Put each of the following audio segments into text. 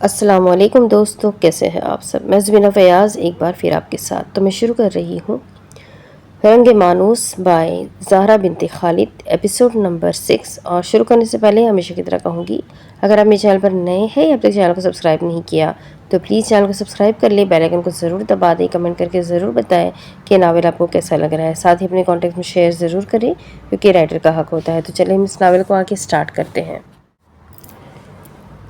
السلام علیکم دوستو، کیسے ہیں آپ سب؟ میں زبینہ فیاض ایک بار پھر آپ کے ساتھ تو میں شروع کر رہی ہوں رنگ مانوس بائی زہرا بنت خالد ایپیسوڈ نمبر 6۔ اور شروع کرنے سے پہلے ہمیشہ کی طرح کہوں گی، اگر آپ میرے چینل پر نئے ہیں یا اب تک چینل کو سبسکرائب نہیں کیا تو پلیز چینل کو سبسکرائب کر لیں، بیل آئیکن کو ضرور دبا دیں، کمنٹ کر کے ضرور بتائیں کہ ناول آپ کو کیسا لگ رہا ہے، ساتھ ہی اپنے کانٹیکٹ میں شیئر ضرور کریں کیونکہ رائٹر کا حق ہوتا ہے۔ تو چلیں ہم اس ناول کو آگے سٹارٹ کرتے ہیں۔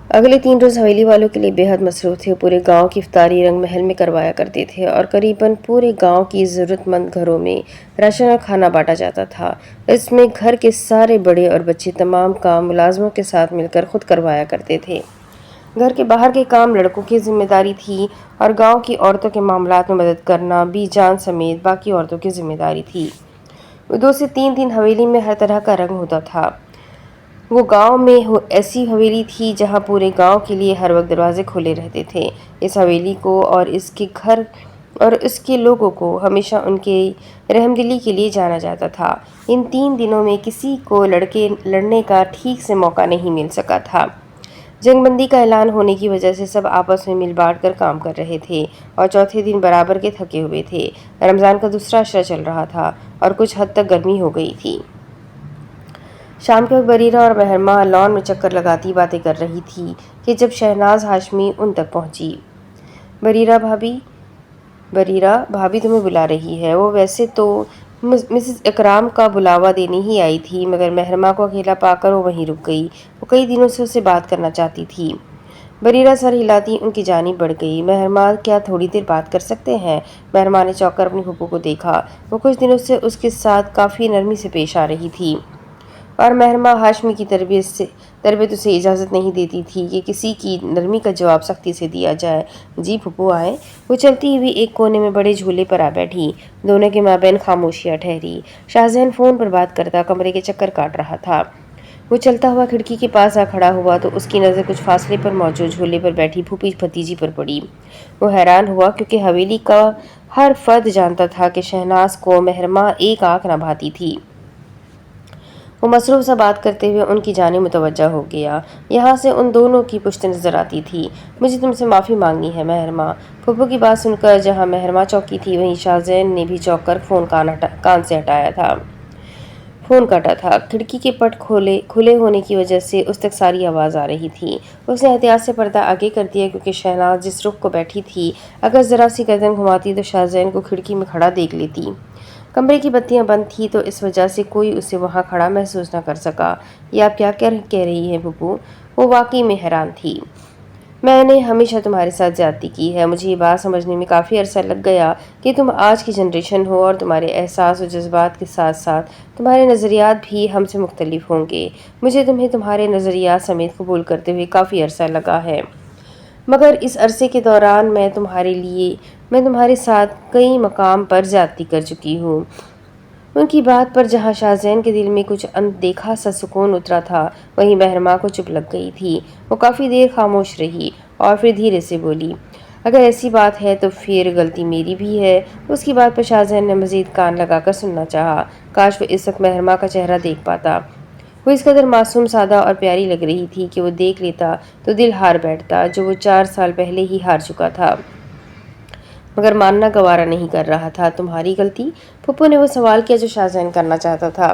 اگلے 3 روز حویلی والوں کے لیے بے حد مصروف تھے۔ پورے گاؤں کی افطاری رنگ محل میں کروایا کرتے تھے اور قریباً پورے گاؤں کی ضرورت مند گھروں میں راشن اور کھانا بانٹا جاتا تھا۔ اس میں گھر کے سارے بڑے اور بچے تمام کام ملازموں کے ساتھ مل کر خود کروایا کرتے تھے۔ گھر کے باہر کے کام لڑکوں کی ذمہ داری تھی اور گاؤں کی عورتوں کے معاملات میں مدد کرنا بی جان سمیت باقی عورتوں کی ذمہ داری تھی۔ 2 سے 3 دن حویلی میں ہر طرح کا رنگ ہوتا تھا۔ وہ گاؤں میں ایسی حویلی تھی جہاں پورے گاؤں کے لیے ہر وقت دروازے کھلے رہتے تھے۔ اس حویلی کو اور اس کے گھر اور اس کے لوگوں کو ہمیشہ ان کے رحمدلی کے لیے جانا جاتا تھا۔ ان 3 دنوں میں کسی کو لڑنے کا ٹھیک سے موقع نہیں مل سکا تھا۔ جنگ بندی کا اعلان ہونے کی وجہ سے سب آپس میں مل بانٹ کر کام کر رہے تھے اور چوتھے دن برابر کے تھکے ہوئے تھے۔ رمضان کا دوسرا عشرہ چل رہا تھا اور کچھ حد تک گرمی ہو گئی تھی۔ شام کے وقت بریرہ اور مہرماں لان میں چکر لگاتی باتیں کر رہی تھی کہ جب شہناز ہاشمی ان تک پہنچی۔ بریرہ بھابی تمہیں بلا رہی ہے۔ وہ ویسے تو مسز اکرام کا بلاوا دینے ہی آئی تھی، مگر مہرماں کو اکیلا پا کر وہ وہیں رک گئی۔ وہ کئی دنوں سے اسے بات کرنا چاہتی تھی۔ بریرہ سر ہلاتی ان کی جانب بڑھ گئی۔ مہرماں کیا تھوڑی دیر بات کر سکتے ہیں؟ مہرماں نے چونک کر اپنی پھپھو کو دیکھا۔ وہ کچھ دنوں سے اس کے ساتھ کافی نرمی سے پیش آ رہی تھی اور مہرماں ہاشمی کی تربیت اسے اجازت نہیں دیتی تھی کہ کسی کی نرمی کا جواب سختی سے دیا جائے۔ جی پھپھو آئیں۔ وہ چلتی ہوئی ایک کونے میں بڑے جھولے پر آ بیٹھی۔ دونوں کے مابین خاموشیاں ٹھہری۔ شاہزین فون پر بات کرتا کمرے کے چکر کاٹ رہا تھا۔ وہ چلتا ہوا کھڑکی کے پاس آ کھڑا ہوا تو اس کی نظر کچھ فاصلے پر موجود جھولے پر بیٹھی پھوپھی بھتیجی پر پڑی۔ وہ حیران ہوا کیونکہ حویلی کا ہر فرد جانتا تھا کہ شہناز کو مہرماں ایک آنکھ نہ بھاتی تھی۔ وہ مصروف سا بات کرتے ہوئے ان کی جانب متوجہ ہو گیا۔ یہاں سے ان دونوں کی پشت نظر آتی تھی۔ مجھے تم سے معافی مانگنی ہے مہرماں۔ پھپھو کی بات سن کر جہاں مہرماں چونکی تھی وہیں شاہزین نے بھی چونک کر فون کان سے ہٹایا تھا۔ فون کاٹا تھا۔ کھڑکی کے پٹ کھلے ہونے کی وجہ سے اس تک ساری آواز آ رہی تھی۔ اس نے احتیاط سے پردہ آگے کر دیا کیونکہ شہناز جس رخ کو بیٹھی تھی اگر ذرا سی گردن گھماتی تو شاہزین کو کھڑکی میں کھڑا دیکھ لیتی۔ کمرے کی بتیاں بند تھیں تو اس وجہ سے کوئی اسے وہاں کھڑا محسوس نہ کر سکا۔ یہ آپ کیا کہہ رہی ہیں پھپھو؟ وہ واقعی میں حیران تھی۔ میں نے ہمیشہ تمہارے ساتھ زیادتی کی ہے۔ مجھے یہ بات سمجھنے میں کافی عرصہ لگ گیا کہ تم آج کی جنریشن ہو اور تمہارے احساس و جذبات کے ساتھ ساتھ تمہارے نظریات بھی ہم سے مختلف ہوں گے۔ مجھے تمہیں تمہارے نظریات سمیت قبول کرتے ہوئے کافی عرصہ لگا ہے، مگر اس عرصے کے دوران میں تمہارے ساتھ کئی مقام پر زیادتی کر چکی ہوں۔ ان کی بات پر جہاں شاہزین کے دل میں کچھ اندیکھا سا سکون اترا تھا وہیں مہرماں کو چپ لگ گئی تھی۔ وہ کافی دیر خاموش رہی اور پھر دھیرے سے بولی، اگر ایسی بات ہے تو پھر غلطی میری بھی ہے۔ اس کی بات پر شاہزین نے مزید کان لگا کر سننا چاہا۔ کاش وہ اس وقت مہرماں کا چہرہ دیکھ پاتا۔ وہ اس قدر معصوم، سادہ اور پیاری لگ رہی تھی کہ وہ دیکھ لیتا تو دل ہار بیٹھتا، جو وہ 4 سال پہلے ہی ہار چکا تھا مگر ماننا گوارا نہیں کر رہا تھا۔ تمہاری غلطی؟ پھپھو نے وہ سوال کیا جو شاہزین کرنا چاہتا تھا۔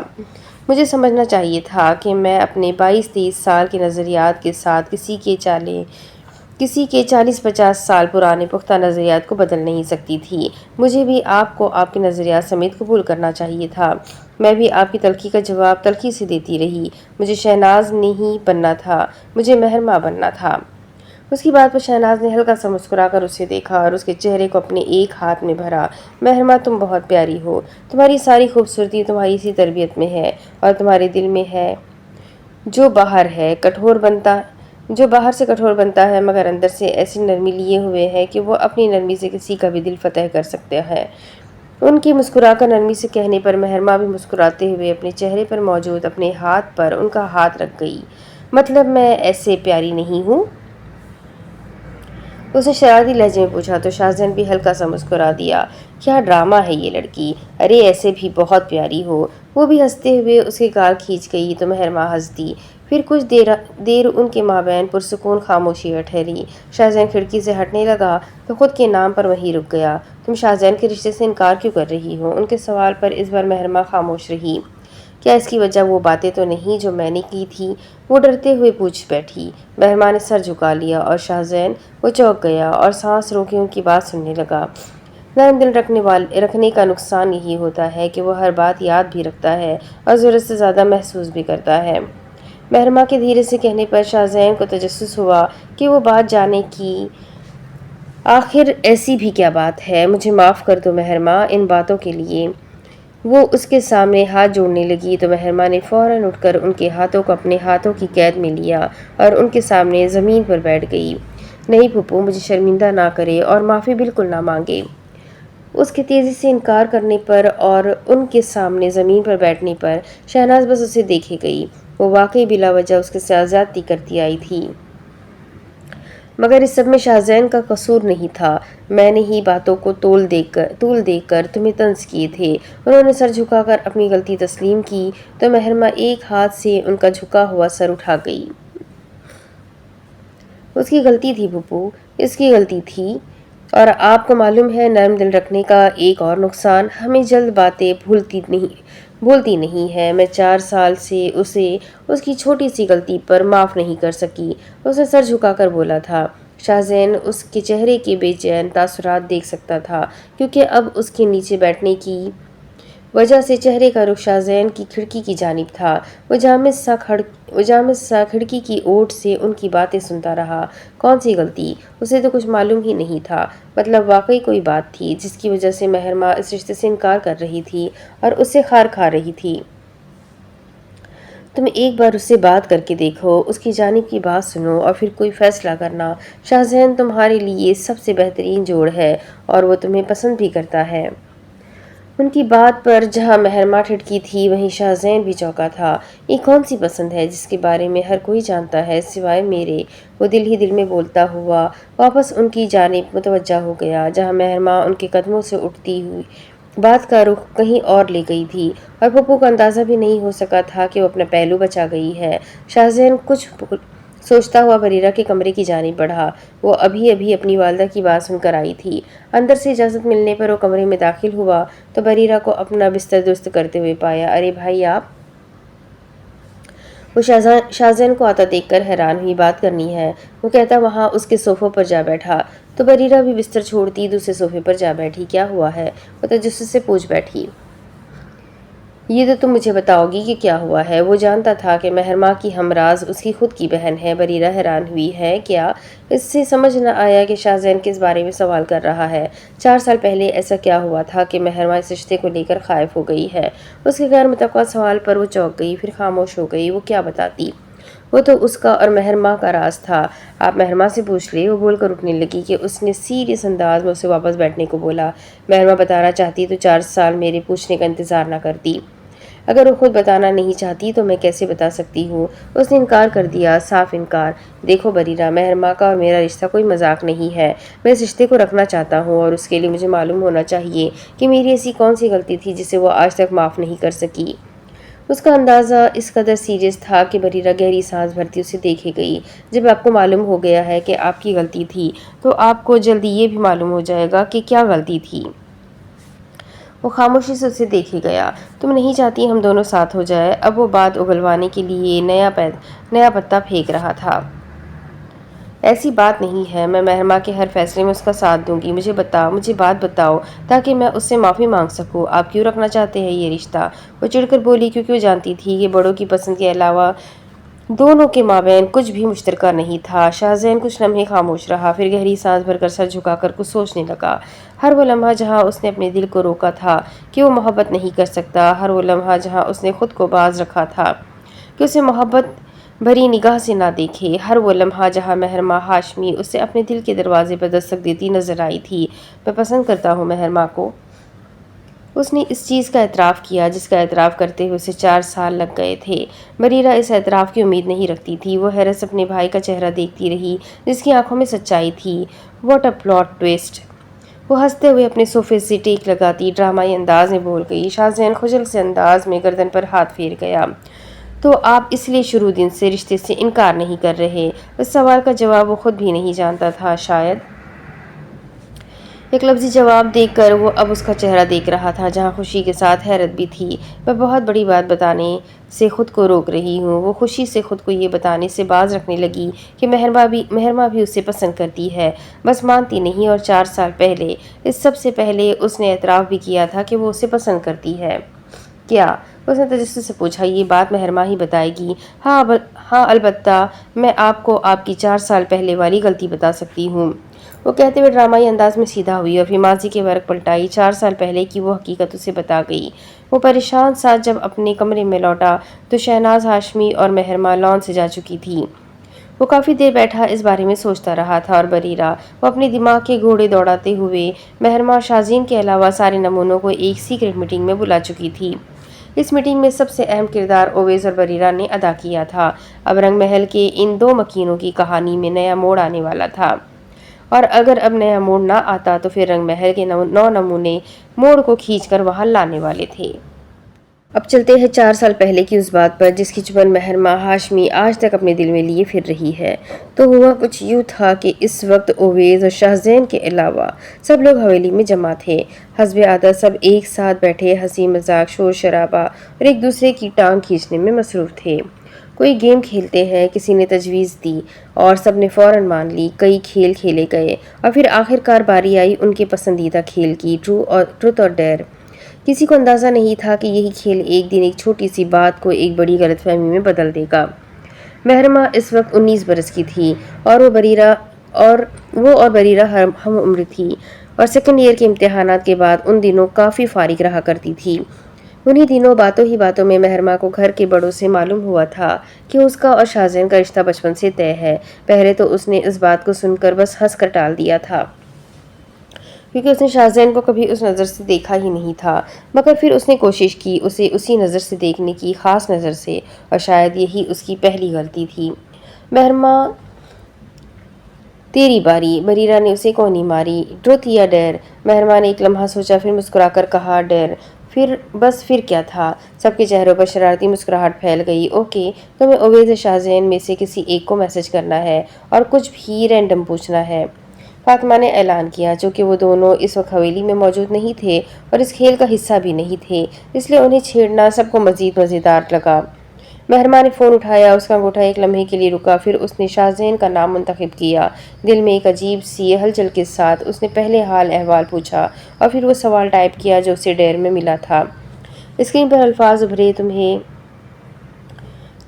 مجھے سمجھنا چاہیے تھا کہ میں اپنے 22-23 سال کے نظریات کے ساتھ کسی کے 40-50 سال پرانے پختہ نظریات کو بدل نہیں سکتی تھی۔ مجھے بھی آپ کو آپ کے نظریات سمیت قبول کرنا چاہیے تھا۔ میں بھی آپ کی تلخی کا جواب تلخی سے دیتی رہی۔ مجھے شہناز نہیں بننا تھا، مجھے مہرماں بننا تھا۔ اس کی بات پر شہناز نے ہلکا سا مسکرا کر اسے دیکھا اور اس کے چہرے کو اپنے ایک ہاتھ میں بھرا۔ مہرماں تم بہت پیاری ہو۔ تمہاری ساری خوبصورتی تمہاری اسی تربیت میں ہے اور تمہارے دل میں ہے جو باہر سے کٹھور بنتا ہے مگر اندر سے ایسی نرمی لیے ہوئے ہے کہ وہ اپنی نرمی سے کسی کا بھی دل فتح کر سکتا ہے۔ ان کی مسکرا کر نرمی سے کہنے پر مہرماں بھی مسکراتے ہوئے اپنے چہرے پر موجود اپنے ہاتھ پر ان کا ہاتھ رکھ گئی۔ مطلب میں ایسے پیاری نہیں ہوں؟ اس نے شرارتی لہجے میں پوچھا تو شاہزین بھی ہلکا سا مسکرا دیا۔ کیا ڈرامہ ہے یہ لڑکی، ارے ایسے بھی بہت پیاری ہو۔ وہ بھی ہنستے ہوئے اس کے گال کھینچ گئی تو مہرماں ہنس دی۔ پھر کچھ دیر ان کے مابین پرسکون خاموشی ٹھہری۔ شاہزین کھڑکی سے ہٹنے لگا تو خود کے نام پر وہیں رک گیا۔ تم شاہزین کے رشتے سے انکار کیوں کر رہی ہو؟ ان کے سوال پر اس بار مہرماں خاموش رہی۔ کیا اس کی وجہ وہ باتیں تو نہیں جو میں نے کی تھی؟ وہ ڈرتے ہوئے پوچھ بیٹھی۔ مہرماں نے سر جھکا لیا اور شاہزین وہ چونک گیا اور سانس روکے ان کی بات سننے لگا۔ نرم دل رکھنے کا نقصان یہی ہوتا ہے کہ وہ ہر بات یاد بھی رکھتا ہے اور ضرورت سے زیادہ محسوس بھی کرتا ہے۔ مہرماں کے دھیرے سے کہنے پر شاہزین کو تجسس ہوا کہ وہ بات جانے کی آخر ایسی بھی کیا بات ہے؟ مجھے معاف کر دو مہرماں ان باتوں کے لیے۔ وہ اس کے سامنے ہاتھ جوڑنے لگی تو مہرماں نے فوراً اٹھ کر ان کے ہاتھوں کو اپنے ہاتھوں کی قید میں لیا اور ان کے سامنے زمین پر بیٹھ گئی۔ نہیں پھوپھو، مجھے شرمندہ نہ کرے اور معافی بالکل نہ مانگے۔ اس کے تیزی سے انکار کرنے پر اور ان کے سامنے زمین پر بیٹھنے پر شہناز بس اسے دیکھے گئی۔ وہ واقعی بلا وجہ اس کے ساتھ زیادتی کرتی آئی تھی، مگر اس سب میں شاہزین کا قصور نہیں تھا۔ میں نے ہی باتوں کو طول دے کر تمہیں طنز کیے تھے۔ انہوں نے سر جھکا کر اپنی غلطی تسلیم کی تو مہرماں ایک ہاتھ سے ان کا جھکا ہوا سر اٹھا گئی۔ اس کی غلطی تھی پھوپھو، اس کی غلطی تھی۔ اور آپ کو معلوم ہے نرم دل رکھنے کا ایک اور نقصان، ہمیں جلد باتیں بھولتی نہیں ہے۔ میں 4 سال سے اسے اس کی چھوٹی سی غلطی پر معاف نہیں کر سکی۔ اس نے سر جھکا کر بولا تھا۔ شاہزین اس کے چہرے کے بے چین تاثرات دیکھ سکتا تھا، کیونکہ اب اس کے نیچے بیٹھنے کی وجہ سے چہرے کا رخ شاہزین کی کھڑکی کی جانب تھا۔ وہ جامد سا کھڑکی کی اوٹ سے ان کی باتیں سنتا رہا۔ کون سی غلطی؟ اسے تو کچھ معلوم ہی نہیں تھا۔ مطلب واقعی کوئی بات تھی جس کی وجہ سے مہرماں اس رشتے سے انکار کر رہی تھی اور اس سے خار کھا رہی تھی۔ تم ایک بار اس سے بات کر کے دیکھو، اس کی جانب کی بات سنو اور پھر کوئی فیصلہ کرنا۔ شاہزین تمہارے لیے سب سے بہترین جوڑ ہے اور وہ تمہیں پسند بھی کرتا ہے۔ ان کی بات پر جہاں مہرماں ٹھٹکی تھی وہیں شاہزین بھی چونکا تھا۔ یہ کون سی پسند ہے جس کے بارے میں ہر کوئی جانتا ہے سوائے میرے؟ وہ دل ہی دل میں بولتا ہوا واپس ان کی جانب متوجہ ہو گیا، جہاں مہرماں ان کے قدموں سے اٹھتی ہوئی بات کا رخ کہیں اور لے گئی تھی، اور پھوپھو کو اندازہ بھی نہیں ہو سکا تھا کہ وہ اپنا پہلو بچا گئی ہے۔ شاہزین کچھ سوچتا ہوا بریرہ کے کمرے کی جانب بڑھا۔ وہ ابھی اپنی والدہ کی بات سن کر آئی تھی۔ اندر سے اجازت ملنے پر وہ کمرے میں داخل ہوا تو بریرہ کو اپنا بستر درست کرتے ہوئے پایا۔ ارے بھائی آپ! وہ شاہزین کو آتا دیکھ کر حیران ہوئی۔ بات کرنی ہے، وہ کہتا وہاں اس کے صوفوں پر جا بیٹھا تو بریرہ بھی بستر چھوڑتی دوسرے صوفے پر جا بیٹھی۔ کیا ہوا ہے؟ وہ تجسس سے پوچھ بیٹھی۔ یہ تو تم مجھے بتاؤ گی کہ کیا ہوا ہے۔ وہ جانتا تھا کہ مہرماں کی ہمراز اس کی خود کی بہن ہے۔ بریرہ حیران ہوئی ہے کیا؟ اس سے سمجھ نہ آیا کہ شاہزین کس بارے میں سوال کر رہا ہے۔ 4 سال پہلے ایسا کیا ہوا تھا کہ مہرماں اس رشتے کو لے کر خائف ہو گئی ہے؟ اس کے غیر متوقع سوال پر وہ چونک گئی، پھر خاموش ہو گئی۔ وہ کیا بتاتی؟ وہ تو اس کا اور مہرماں کا راز تھا۔ آپ مہرماں سے پوچھ لیں۔ وہ بول کر اٹھنے لگی کہ اس نے سیریس انداز میں اسے واپس بیٹھنے کو بولا۔ مہرماں بتانا چاہتی تو 4 سال میرے پوچھنے کا انتظار نہ کرتی۔ اگر وہ خود بتانا نہیں چاہتی تو میں کیسے بتا سکتی ہوں؟ اس نے انکار کر دیا، صاف انکار۔ دیکھو بریرہ، مہرماں کا اور میرا رشتہ کوئی مذاق نہیں ہے۔ میں اس رشتے کو رکھنا چاہتا ہوں اور اس کے لیے مجھے معلوم ہونا چاہیے کہ میری ایسی کون سی غلطی تھی جسے وہ آج تک معاف نہیں کر سکی۔ اس کا اندازہ اس قدر سیریس تھا کہ بریرہ گہری سانس بھرتی اسے دیکھے گئی۔ جب آپ کو معلوم ہو گیا ہے کہ آپ کی غلطی تھی تو آپ کو جلدی یہ بھی معلوم ہو جائے گا کہ کیا غلطی تھی۔ وہ خاموشی سے اسے دیکھے گیا۔ تم نہیں چاہتی ہم دونوں ساتھ ہو جائیں؟ اب وہ بات اگلوانے کے لیے نیا پتا پھینک رہا تھا۔ ایسی بات نہیں ہے، میں مہرماں کے ہر فیصلے میں اس کا ساتھ دوں گی۔ مجھے بات بتاؤ تاکہ میں اس سے معافی مانگ سکوں۔ آپ کیوں رکھنا چاہتے ہیں یہ رشتہ؟ وہ چڑھ کر بولی کیونکہ وہ جانتی تھی کہ بڑوں کی پسند کے علاوہ دونوں کے مابین کچھ بھی مشترکہ نہیں تھا۔ شاہزین کچھ لمحے خاموش رہا، پھر گہری سانس بھر کر سر جھکا کر کچھ سوچنے لگا۔ ہر وہ لمحہ جہاں اس نے اپنے دل کو روکا تھا کہ وہ محبت نہیں کر سکتا، ہر وہ لمحہ جہاں اس نے خود کو باز رکھا تھا کہ اسے محبت بھری نگاہ سے نہ دیکھے، ہر وہ لمحہ جہاں مہرماں ہاشمی اسے اپنے دل کے دروازے پر دستک دیتی نظر آئی تھی۔ میں پسند کرتا ہوں مہرماں کو۔ اس نے اس چیز کا اعتراف کیا جس کا اعتراف کرتے ہوئے اسے 4 سال لگ گئے تھے۔ بریرہ اس اعتراف کی امید نہیں رکھتی تھی۔ وہ حیرت سے اپنے بھائی کا چہرہ دیکھتی رہی جس کی آنکھوں میں سچائی تھی۔ What a plot twist! وہ ہنستے ہوئے اپنے صوفے سے ٹیک لگاتی ڈرامائی انداز میں بول گئی۔ شاہزین خجل سے انداز میں گردن پر ہاتھ پھیر گیا۔ تو آپ اس لیے شروع دن سے رشتے سے انکار نہیں کر رہے؟ اس سوال کا جواب وہ خود بھی نہیں جانتا تھا۔ شاید ایک لفظی جواب دیکھ کر وہ اب اس کا چہرہ دیکھ رہا تھا، جہاں خوشی کے ساتھ حیرت بھی تھی۔ میں بہت بڑی بات بتانے سے خود کو روک رہی ہوں۔ وہ خوشی سے خود کو یہ بتانے سے باز رکھنے لگی کہ مہرما بھی اسے پسند کرتی ہے، بس مانتی نہیں۔ اور 4 سال پہلے، اس سب سے پہلے اس نے اعتراف بھی کیا تھا کہ وہ اسے پسند کرتی ہے۔ کیا؟ اس نے تجسس سے پوچھا۔ یہ بات مہرما ہی بتائے گی؟ ہاں البتہ میں آپ کو آپ کی 4 سال پہلے والی غلطی بتا سکتی ہوں۔ وہ کہتے ہوئے ڈرامائی انداز میں سیدھا ہوئی اور پھر ماضی کے ورق پلٹائی۔ 4 سال پہلے کی وہ حقیقت اسے بتا گئی۔ وہ پریشان سا جب اپنے کمرے میں لوٹا تو شہناز ہاشمی اور مہرما لان سے جا چکی تھی۔ وہ کافی دیر بیٹھا اس بارے میں سوچتا رہا تھا، اور بریرہ، وہ اپنے دماغ کے گھوڑے دوڑاتے ہوئے، مہرما اور شازین کے علاوہ سارے نمونوں کو ایک سیکرٹ میٹنگ میں بلا چکی تھی۔ اس میٹنگ میں سب سے اہم کردار اویس اور بریرہ نے ادا کیا تھا۔ اب رنگ محل کے ان 2 مکینوں کی کہانی میں نیا موڑ آنے والا تھا، اور اگر اب نیا موڑ نہ آتا تو پھر رنگ محل کے 9 نمونے موڑ کو کھینچ کر وہاں لانے والے تھے۔ اب چلتے ہیں 4 سال پہلے کی اس بات پر جس کی چبن مہرما ہاشمی آج تک اپنے دل میں لیے پھر رہی ہے۔ تو ہوا کچھ یوں تھا کہ اس وقت اویس اور شاہزین کے علاوہ سب لوگ حویلی میں جمع تھے۔ حسب عادت سب ایک ساتھ بیٹھے ہنسی مذاق، شور شرابہ اور ایک دوسرے کی ٹانگ کھینچنے میں مصروف تھے۔ کوئی گیم کھیلتے ہیں، کسی نے تجویز دی اور سب نے فوراً مان لی۔ کئی کھیل کھیلے گئے اور پھر آخر کار باری آئی ان کے پسندیدہ کھیل کی، ٹروتھ اور ڈیئر۔ کسی کو اندازہ نہیں تھا کہ یہی کھیل ایک دن ایک چھوٹی سی بات کو ایک بڑی غلط فہمی میں بدل دے گا۔ مہرما اس وقت 19 برس کی تھی اور وہ اور بریرہ ہم عمر تھی، اور سیکنڈ ایئر کے امتحانات کے بعد ان دنوں کافی فارغ رہا کرتی تھی۔ انہی دنوں باتوں ہی باتوں میں مہرما کو گھر کے بڑوں سے معلوم ہوا تھا کہ اس کا اور شاہزین کا رشتہ بچپن سے طے ہے۔ پہلے تو اس نے اس بات کو سن کر بس ہنس کر ٹال دیا تھا، کیونکہ اس نے شاہزین کو کبھی اس نظر سے دیکھا ہی نہیں تھا، مگر پھر اس نے کوشش کی اسے اسی نظر سے دیکھنے کی، خاص نظر سے، اور شاید یہی اس کی پہلی غلطی تھی۔ مہرما، تیری باری۔ بریرہ نے اسے کونی ماری، ٹروتھ یا ڈیئر؟ مہرما نے ایک لمحہ سوچا، پھر مسکرا کر کہا، ڈیئر۔ پھر کیا تھا؟ سب کے چہروں پر شرارتی مسکراہٹ پھیل گئی۔ اوکے، تمہیں اویس یا شاہزین میں سے کسی ایک کو میسج کرنا ہے اور کچھ بھی رینڈم پوچھنا ہے، فاطمہ نے اعلان کیا۔ چونکہ وہ دونوں اس وقت حویلی میں موجود نہیں تھے اور اس کھیل کا حصہ بھی نہیں تھے، اس لیے انہیں چھیڑنا سب کو مزید مزیدار لگا۔ مہرما نے فون اٹھایا، اس کا انگوٹھا ایک لمحے کے لیے رکا، پھر اس نے شاہزین کا نام منتخب کیا۔ دل میں ایک عجیب سی ہلچل کے ساتھ اس نے پہلے حال احوال پوچھا اور پھر وہ سوال ٹائپ کیا جو اسے ڈیئر میں ملا تھا۔ اسکرین پر الفاظ ابھرے،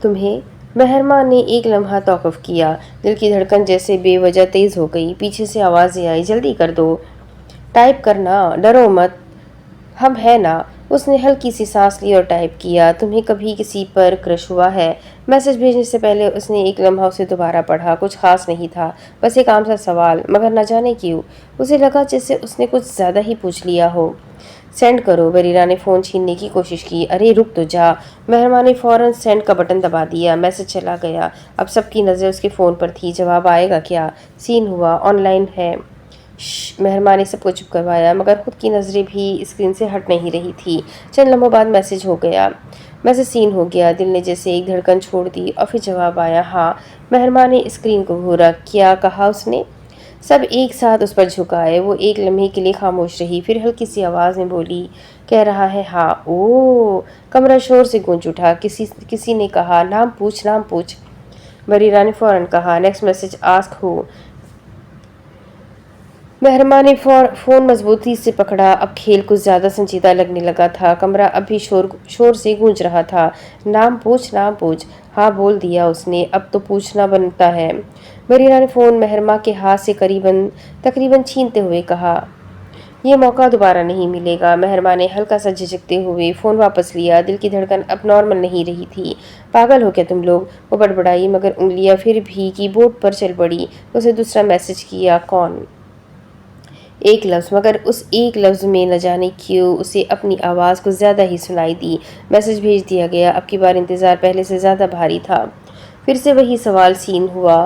تمہیں؟ مہرما نے ایک لمحہ توقف کیا، دل کی دھڑکن جیسے بے وجہ تیز ہو گئی۔ پیچھے سے آوازیں آئی، جلدی کر دو، ٹائپ کرنا، ڈرو مت، ہم ہیں نا۔ اس نے ہلکی سی سانس لی اور ٹائپ کیا، تمہیں کبھی کسی پر کرش ہوا ہے؟ میسج بھیجنے سے پہلے اس نے ایک لمحہ اسے دوبارہ پڑھا۔ کچھ خاص نہیں تھا، بس ایک عام سا سوال، مگر نہ جانے کیوں اسے لگا جیسے اس نے کچھ زیادہ ہی پوچھ لیا ہو۔ سینڈ کرو۔ بریرہ نے فون چھیننے کی کوشش کی۔ ارے رک تو جا۔ مہرما نے فوراً سینڈ کا بٹن دبا دیا۔ میسج چلا گیا۔ اب سب کی نظر اس کے فون پر تھی۔ جواب آئے گا کیا؟ سین ہوا، آن لائن ہے۔ مہرما نے سب کو چپ کروایا، مگر خود کی نظریں بھی اسکرین سے ہٹ نہیں رہی تھی۔ چند لمحوں بعد میسج ہو گیا۔ میسج سین ہو گیا۔ دل نے جیسے ایک دھڑکن چھوڑ دی اور پھر جواب آیا، ہاں۔ مہرما نے اسکرین کو گھورا۔ کیا کہا اس نے؟ سب ایک ساتھ اس پر جھکائے۔ وہ ایک لمحے کے لیے خاموش رہی، پھر ہلکی سی آواز میں بولی، کہہ رہا ہے ہاں؟ اوہ! کمرہ شور سے گونج اٹھا۔ کسی نے کہا، نام پوچھ، نام پوچھ۔ بریرہ نے فوراً کہا، نیکسٹ میسج آسک ہو۔ مہرما نے فون مضبوطی سے پکڑا۔ اب کھیل کچھ زیادہ سنجیدہ لگنے لگا تھا۔ کمرہ اب بھی شور سے گونج رہا تھا۔ نام پوچھ، نام پوچھ۔ ہاں بول دیا اس نے، اب تو پوچھنا بنتا ہے۔ بریرہ نے فون مہرما کے ہاتھ سے تقریباً چھینتے ہوئے کہا، یہ موقع دوبارہ نہیں ملے گا۔ مہرما نے ہلکا سا جھجکتے ہوئے فون واپس لیا۔ دل کی دھڑکن اب نارمل نہیں رہی تھی۔ پاگل ہو کیا تم لوگ؟ وہ بڑبڑائی، مگر انگلیاں پھر بھی کی بورڈ پر چل پڑی۔ اسے دوسرا میسج کیا، کون؟ ایک لفظ، مگر اس ایک لفظ میں نہ جانے کیوں اسے اپنی آواز کو زیادہ ہی سنائی دی۔ میسج بھیج دیا گیا۔ اب کی بار انتظار پہلے سے زیادہ بھاری تھا۔ پھر سے وہی سوال سین ہوا،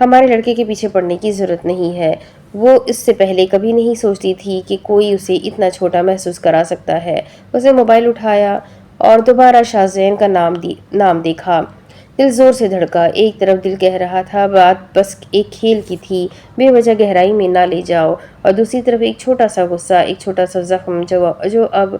ہمارے لڑکے کے پیچھے پڑنے کی ضرورت نہیں ہے۔ وہ اس سے پہلے کبھی نہیں سوچتی تھی کہ کوئی اسے اتنا چھوٹا محسوس کرا سکتا ہے۔ اسے موبائل اٹھایا اور دوبارہ شاہ زین کا نام دیکھا۔ دل زور سے دھڑکا۔ ایک طرف دل کہہ رہا تھا بات بس ایک کھیل کی تھی، بے وجہ گہرائی میں نہ لے جاؤ، اور دوسری طرف ایک چھوٹا سا غصہ، ایک چھوٹا سا زخم جو اب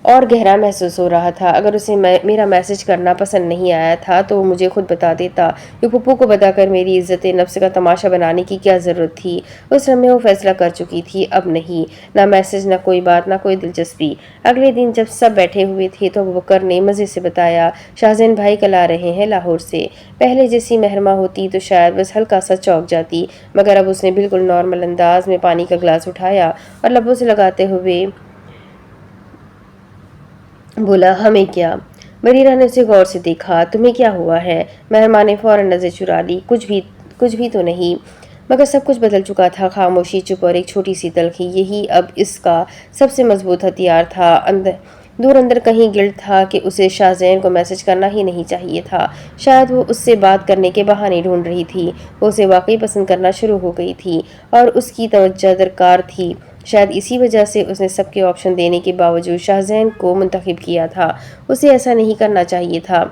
اور گہرا محسوس ہو رہا تھا۔ اگر اسے میرا میسج کرنا پسند نہیں آیا تھا تو وہ مجھے خود بتا دیتا۔ یہ پھپھو کو بتا کر میری عزت نفس کا تماشا بنانے کی کیا ضرورت تھی؟ اس لمحے وہ فیصلہ کر چکی تھی، اب نہیں، نہ میسج، نہ کوئی بات، نہ کوئی دلچسپی۔ اگلے دن جب سب بیٹھے ہوئے تھے تو ابوبکر نے مزے سے بتایا، شاہ زین بھائی کل آ رہے ہیں لاہور سے۔ پہلے جیسی مہرمہ ہوتی تو شاید بس ہلکا سا چونک جاتی، مگر اب اس نے بالکل نارمل انداز میں پانی کا گلاس اٹھایا اور لبوں سے لگاتے ہوئے بولا، ہمیں کیا؟ بریرہ نے اسے غور سے دیکھا۔ تمہیں کیا ہوا ہے؟ مہرماں نے فوراً نظر چرا لی۔ کچھ بھی تو نہیں، مگر سب کچھ بدل چکا تھا۔ خاموشی، چپ اور ایک چھوٹی سی تلخی، یہی اب اس کا سب سے مضبوط ہتھیار تھا۔ اندر کہیں گلٹ تھا کہ اسے شاہ زین کو میسج کرنا ہی نہیں چاہیے تھا۔ شاید وہ اس سے بات کرنے کے بہانے ڈھونڈ رہی تھی۔ وہ اسے واقعی پسند کرنا شروع ہو گئی تھی اور اس کی توجہ درکار تھی۔ شاید اسی وجہ سے اس نے سب کے آپشن دینے کے باوجود شاہ زین کو منتخب کیا تھا۔ اسے ایسا نہیں کرنا چاہیے تھا۔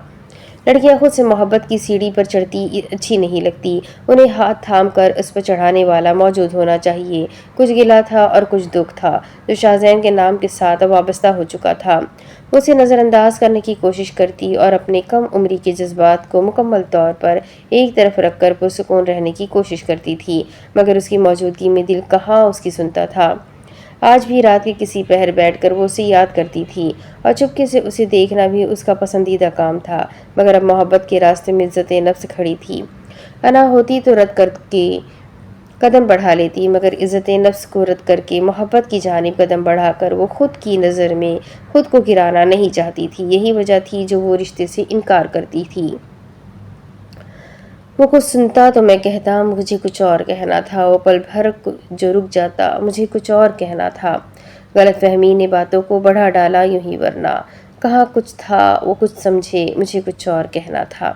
لڑکیاں خود سے محبت کی سیڑھی پر چڑھتی اچھی نہیں لگتی، انہیں ہاتھ تھام کر اس پر چڑھانے والا موجود ہونا چاہیے۔ کچھ گلہ تھا اور کچھ دکھ تھا جو شاہ زین کے نام کے ساتھ وابستہ ہو چکا تھا۔ وہ اسے نظر انداز کرنے کی کوشش کرتی اور اپنے کم عمری کے جذبات کو مکمل طور پر ایک طرف رکھ کر پرسکون رہنے کی کوشش کرتی تھی، مگر اس کی موجودگی میں دل کہاں اس کی سنتا تھا۔ آج بھی رات کے کسی پہر بیٹھ کر وہ اسے یاد کرتی تھی اور چپکے سے اسے دیکھنا بھی اس کا پسندیدہ کام تھا، مگر اب محبت کے راستے میں عزت نفس کھڑی تھی۔ انا ہوتی تو رد کر کے قدم بڑھا لیتی، مگر عزت نفس کو رد کر کے محبت کی جانب قدم بڑھا کر وہ خود کی نظر میں خود کو گرانا نہیں چاہتی تھی۔ یہی وجہ تھی جو وہ رشتے سے انکار کرتی تھی۔ وہ کچھ سنتا تو میں کہتا مجھے کچھ اور کہنا تھا، وہ پل بھر جو رک جاتا مجھے کچھ اور کہنا تھا۔ غلط فہمی نے باتوں کو بڑھا ڈالا، یوں ہی ورنہ کہاں کچھ تھا، وہ کچھ سمجھے، مجھے کچھ اور کہنا تھا۔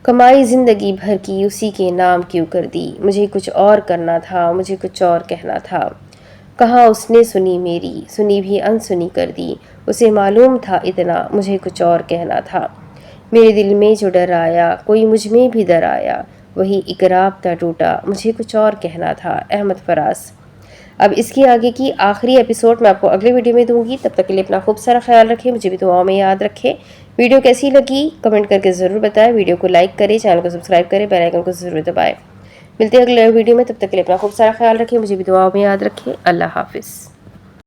کمائی زندگی بھر کی اسی کے نام کیوں کر دی، مجھے کچھ اور کرنا تھا، مجھے کچھ اور کہنا تھا۔ کہاں اس نے سنی میری، سنی بھی انسنی کر دی، اسے معلوم تھا اتنا، مجھے کچھ اور کہنا تھا۔ میرے دل میں جو ڈر آیا، کوئی مجھ میں بھی ڈر آیا، وہی ایک رابطہ ٹوٹا، مجھے کچھ اور کہنا تھا۔ احمد فراز۔ اب اس کی آگے کی آخری ایپیسوڈ میں آپ کو اگلے ویڈیو میں دوں گی، تب تک کے لیے اپنا خوب سارا خیال رکھیں، مجھے بھی دعاؤں میں یاد رکھیں۔ ویڈیو کیسی لگی کمنٹ کر کے ضرور بتائیں، ویڈیو کو لائک کریں، چینل کو سبسکرائب کریں، بیل آئیکن کو ضرور دبائیں۔ ملتے ہیں اگلے ویڈیو میں، تب تک کے لیے اپنا خوب سارا خیال رکھیں، مجھے بھی دعاؤں میں یاد رکھیں۔ اللہ حافظ۔